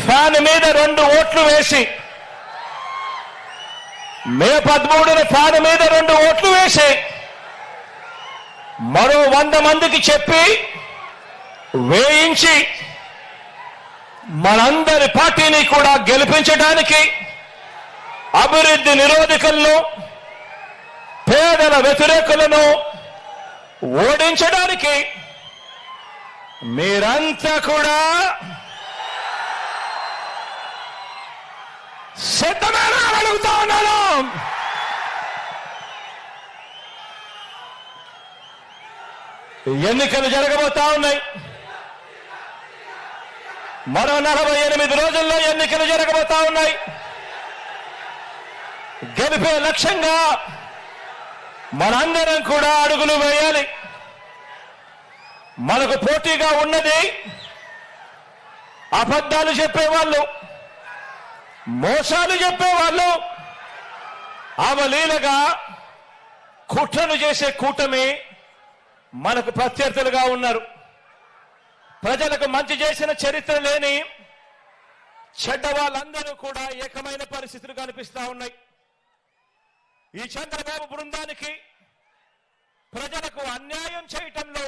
Fan మీద 2 ఓట్లు వేసి, మే 13న ఫ్యాన్ మీద 2 ఓట్లు వేసి మరో 100 మందికి చెప్పి వేయించి మనందరి పార్టీని కూడా గెలిపించడానికి, అభివృద్ధి నిరోధకులను, పేదల వ్యతిరేకులను ఓడించడానికి మీరంతా కూడా సిద్ధమేనా అని అడుగుతా ఉన్నాను. ఎన్నికలు జరగబోతా ఉన్నాయి. మరో 48 రోజుల్లో ఎన్నికలు జరగబోతా ఉన్నాయి. గెలిపే లక్ష్యంగా మనందరం కూడా అడుగులు వేయాలి. మనకు పోటీగా ఉన్నది అబద్ధాలు చెప్పేవాళ్ళు, మోసాలు చెప్పేవాళ్ళు, అవలీలగా కుట్రలు చేసే కూటమి మనకు ప్రత్యర్థులుగా ఉన్నారు. ప్రజలకు మంచి చేసిన చరిత్ర లేని చెడ్డ వాళ్ళందరూ కూడా ఏకమైన పరిస్థితులు కనిపిస్తా ఉన్నాయి. ఈ చంద్రబాబు బృందానికి ప్రజలకు అన్యాయం చేయటంలో,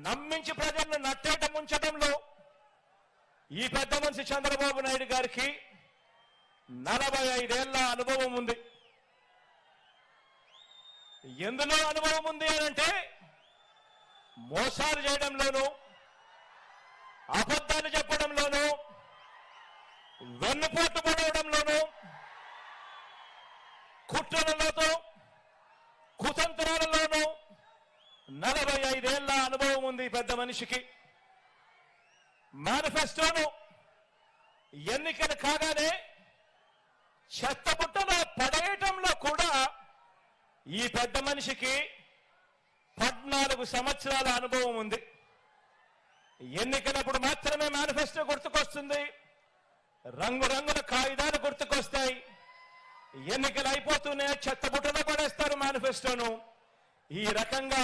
నమ్మించి ప్రజలను నట్టేట ముంచడంలో ఈ పెద్ద మనిషి చంద్రబాబు నాయుడు గారికి 45 ఏళ్ల అనుభవం ఉంది. ఎందులో అనుభవం ఉంది అనంటే మోసాలు చేయడంలోనూ, అబద్ధాలు చెప్పడంలోనూ, వెన్నుపోటు పడవడంలోనూ, కుట్రలతో కుతంత్రాలలోనూ 45 ఏళ్ల అనుభవం ఉంది పెద్ద మనిషికి. మేనిఫెస్టోను ఎన్నికలు కాగానే చెత్తబుట్టలో పడేయటంలో కూడా ఈ పెద్ద మనిషికి 14 సంవత్సరాల అనుభవం ఉంది. ఎన్నికలప్పుడు మాత్రమే మేనిఫెస్టో గుర్తుకొస్తుంది, రంగురంగుల కాగితాలు గుర్తుకొస్తాయి. ఎన్నికలు అయిపోతూనే చెత్తబుట్టలో పడేస్తారు మేనిఫెస్టోను. ఈ రకంగా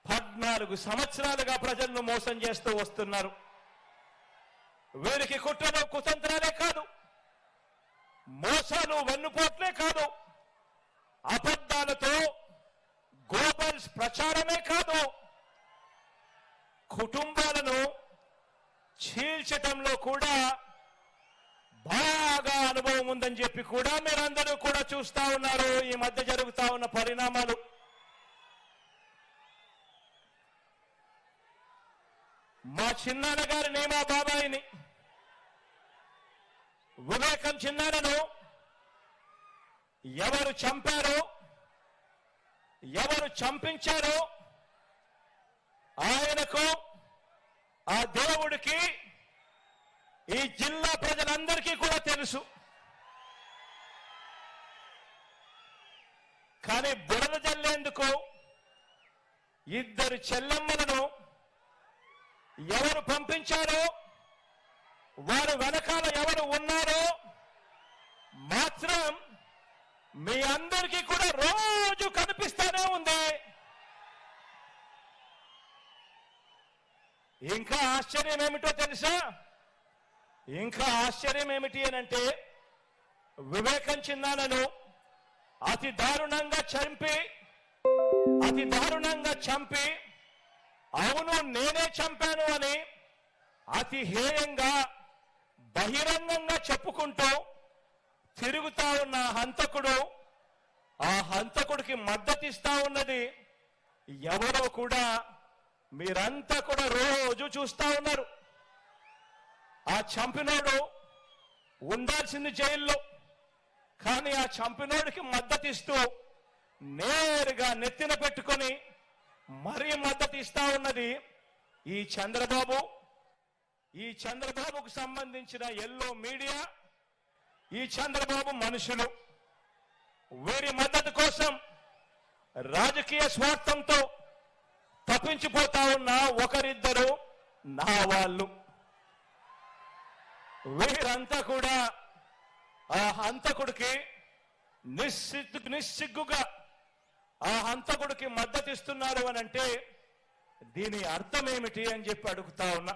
14 సంవత్సరాలుగా ప్రజలను మోసం చేస్తూ వస్తున్నారు. వీరికి కుట్రలు కుతంత్రాలే కాదు, మోసాలు వెన్నుపోట్లే కాదు, అబద్ధాలతో గ్లోబల్స్ ప్రచారమే కాదు, కుటుంబాలను చీల్చటంలో కూడా బాగా అనుభవం ఉందని చెప్పి కూడా మీరందరూ కూడా చూస్తా ఉన్నారు. ఈ మధ్య జరుగుతా ఉన్న పరిణామాలు. మా చిన్నాన్న గారిని, మా బాబాయిని, వివేకం చిన్నాన్నను ఎవరు చంపారో, ఎవరు చంపించారో ఆయనకు, ఆ దేవుడికి, ఈ జిల్లా ప్రజలందరికీ కూడా తెలుసు. కానీ బురద జల్లేందుకు 2 చెల్లెమ్మలను ఎవరు పంపించారో, వారు వెనకాల ఎవరు ఉన్నారో మాత్రం మీ అందరికీ కూడా రోజు కనిపిస్తానే ఉంది. ఇంకా ఆశ్చర్యం ఏమిటో తెలుసా? ఇంకా ఆశ్చర్యం ఏమిటి అనంటే, వివేకం చిన్నాన్నను అతి దారుణంగా చంపి అవును నేనే చంపాను అని అతి హేయంగా బహిరంగంగా చెప్పుకుంటూ తిరుగుతా ఉన్న హంతకుడు, ఆ హంతకుడికి మద్దతిస్తా ఉన్నది ఎవరో కూడా మీరంతా కూడా రోజు చూస్తా ఉన్నారు. ఆ చంపినోడు ఉండాల్సింది జైల్లో, కానీ ఆ చంపినోడికి మద్దతిస్తూ నేరుగా నెత్తిన పెట్టుకొని మరీ మద్దతు ఇస్తా ఉన్నది ఈ చంద్రబాబు, ఈ చంద్రబాబుకు సంబంధించిన ఎల్లో మీడియా, ఈ చంద్రబాబు మనుషులు. వీరి మద్దతు కోసం రాజకీయ స్వార్థంతో తప్పించిపోతా ఉన్న ఒకరిద్దరు నా వాళ్ళు. వీరంతా కూడా ఆ హంతకుడికి నిస్సిగ్గుగా ఆ హంతకుడికి మద్దతు ఇస్తున్నారు అని అంటే దీని అర్థం ఏమిటి అని చెప్పి అడుగుతా ఉన్నా.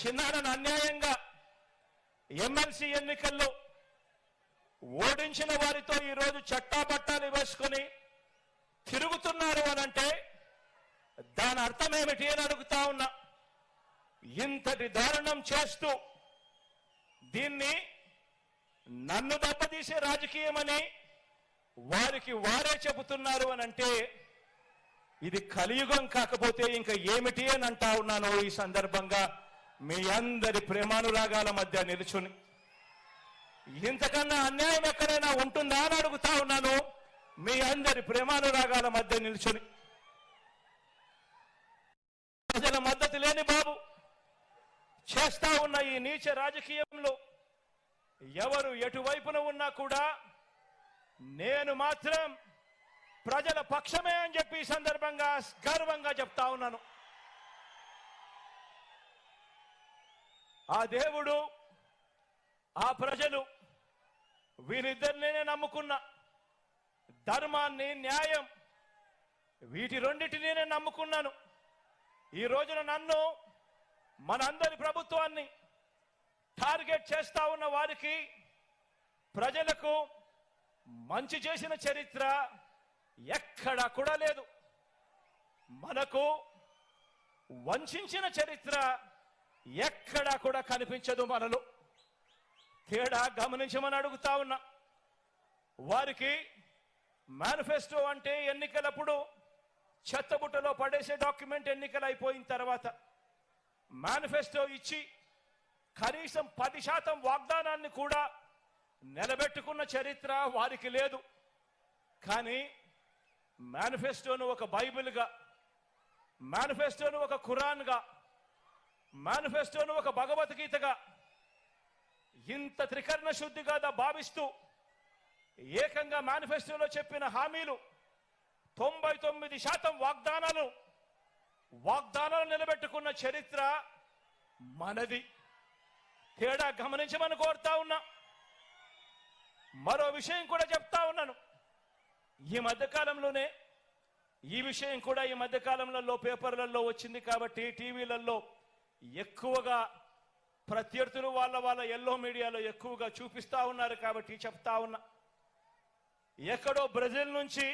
చిన్నారను అన్యాయంగా ఎమ్మెల్సీ ఎన్నికల్లో ఓడించిన వారితో ఈరోజు చట్టాబట్టాలు వేసుకుని తిరుగుతున్నారు అనంటే దాని అర్థం ఏమిటి అని అడుగుతా ఉన్నా. ఇంతటి దారుణం చేస్తూ దీన్ని నన్ను దెబ్బతీసే రాజకీయమని వారికి వారే చెబుతున్నారు అనంటే ఇది కలియుగం కాకపోతే ఇంకా ఏమిటి అని అంటా ఉన్నాను. ఈ సందర్భంగా మీ అందరి ప్రేమానురాగాల మధ్య నిలుచుని ఇంతకన్నా అన్యాయం ఎక్కడైనా ఉంటుందా అని అడుగుతా ఉన్నాను. మీ అందరి ప్రేమానురాగాల మధ్య నిలుచుని ప్రజల మద్దతు లేని బాబు చేస్తా ఉన్న ఈ నీచ రాజకీయంలో ఎవరు ఎటువైపున ఉన్నా కూడా నేను మాత్రం ప్రజల పక్షమే అని చెప్పి ఈ సందర్భంగా గర్వంగా చెప్తా ఉన్నాను. ఆ దేవుడు ఆ ప్రజలు వీరిద్దరినే నమ్ముకున్న ధర్మాన్ని న్యాయం వీటి రెండింటినీ నేను నమ్ముకున్నాను. ఈ రోజున నన్ను మనందరి ప్రభుత్వాన్ని టార్గెట్ చేస్తా ఉన్న వారికి ప్రజలకు మంచి చేసిన చరిత్ర ఎక్కడా కూడా లేదు. మనకు వంచిన చరిత్ర ఎక్కడా కూడా కనిపించదు. మనలో తేడా గమనించమని అడుగుతా ఉన్నా. వారికి మేనిఫెస్టో అంటే ఎన్నికలప్పుడు చెత్తబుట్టలో పడేసే డాక్యుమెంట్. ఎన్నికలు అయిపోయిన తర్వాత మేనిఫెస్టో ఇచ్చి కనీసం 10% వాగ్దానాన్ని కూడా నిలబెట్టుకున్న చరిత్ర వారికి లేదు. కానీ మేనిఫెస్టోను ఒక బైబిల్గా, మేనిఫెస్టోను ఒక ఖురాన్గా, మేనిఫెస్టోను ఒక భగవద్గీతగా ఇంత త్రికరణ శుద్ధిగా భావిస్తూ ఏకంగా మేనిఫెస్టోలో చెప్పిన హామీలు 99% వాగ్దానాలు నిలబెట్టుకున్న చరిత్ర మనది. తేడా గమనించమని కోరుతా ఉన్నా. మరో విషయం కూడా చెప్తా ఉన్నాను. ఈ మధ్యకాలంలోనే ఈ విషయం కూడా ఈ మధ్యకాలంలో పేపర్లలో వచ్చింది కాబట్టి టీవీలలో ఎక్కువగా ప్రత్యర్థులు వాళ్ళ ఎల్లో మీడియాలో ఎక్కువగా చూపిస్తా ఉన్నారు కాబట్టి చెప్తా ఉన్నా. ఎక్కడో బ్రెజిల్ నుంచి